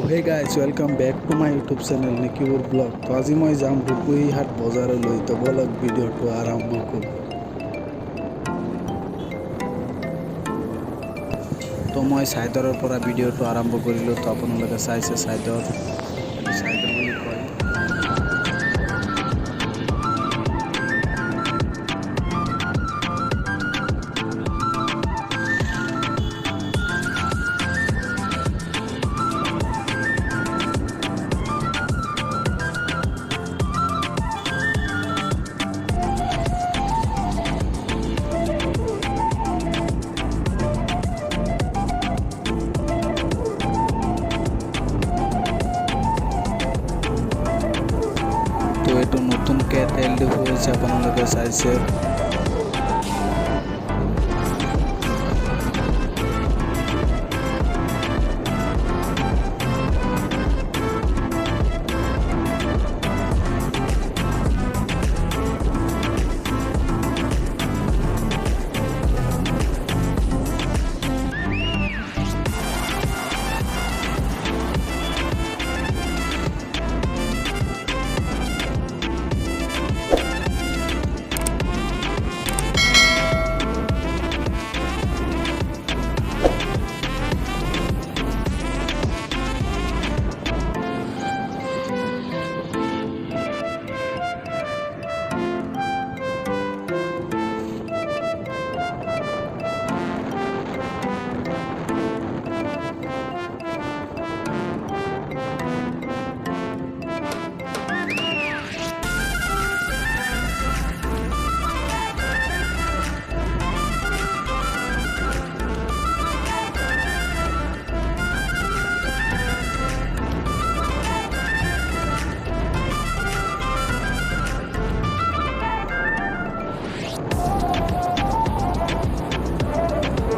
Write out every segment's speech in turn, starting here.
Hey guys, welcome back to my YouTube channel Nikibur Vlog. তো আজি মই যাম রূপহী হাট বজাৰলৈ তো বলক ভিডিঅ'টো আৰম্ভ কৰোঁ। তো মই সাইদৰৰ পৰা ভিডিঅ'টো আৰম্ভ কৰিলোঁ তো আপোনালোকে চাইছে সাইদৰ বুলি কয়। তো এইটো নতুনকৈ তেল ডিপু হৈছে আপোনালোকে চাইছে।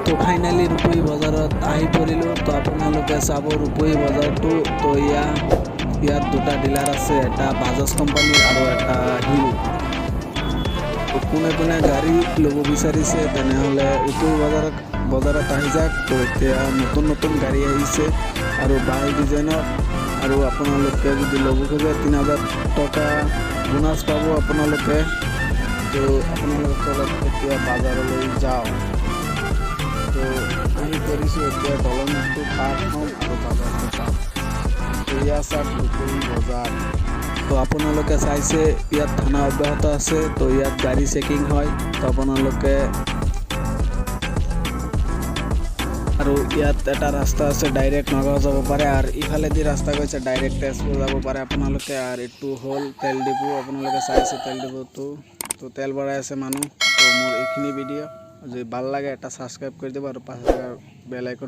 তো ফাইনালি রূপহী বজাৰত আহি পৰিলোঁ। তো আপোনালোকে চাব ৰূপহী বজাৰটো। তো ইয়াত দুটা ডিলাৰ আছে, এটা বাজাজ কোম্পানীৰ আৰু এটা হিৰো। তো কোনে গাড়ী ল'ব বিচাৰিছে তেনেহ'লে ৰূপহী বজাৰত আহি যাওক। তো এতিয়া নতুন গাড়ী আহিছে আৰু ভাল ডিজাইনৰ, আৰু আপোনালোকে যদি ল'ব খোজে 3000 টকা বোনাছ পাব আপোনালোকে। তো আপোনালোকে এতিয়া বাজাৰলৈ যাওঁ। তো আমি কৰিছোঁ এতিয়া দলংটো পাৰ হ'ম আৰু বাজাৰটো পাম। তো ইয়াত চাওক ৰূপহী বজাৰ। তো আপোনালোকে চাইছে ইয়াত থানা অব্যাহত আছে। তো ইয়াত গাড়ী চেকিং হয়। তো আপোনালোকে আৰু ইয়াত এটা ৰাস্তা আছে ডাইৰেক্ট নগাঁও যাব পাৰে, আৰু ইফালেদি ৰাস্তা গৈছে ডাইৰেক্ট তেজপুৰ যাব পাৰে আপোনালোকে। আৰু এইটো হ'ল তেল ডিপু, আপোনালোকে চাইছে তেল ডিপুটো। তো তেল ভৰাই আছে মানুহ। তো মোৰ এইখিনি ভিডিঅ' যদি ভাল লাগে এটা ছাবস্ক্ৰাইব কৰি দিব আৰু পাঁচ বেল আইকন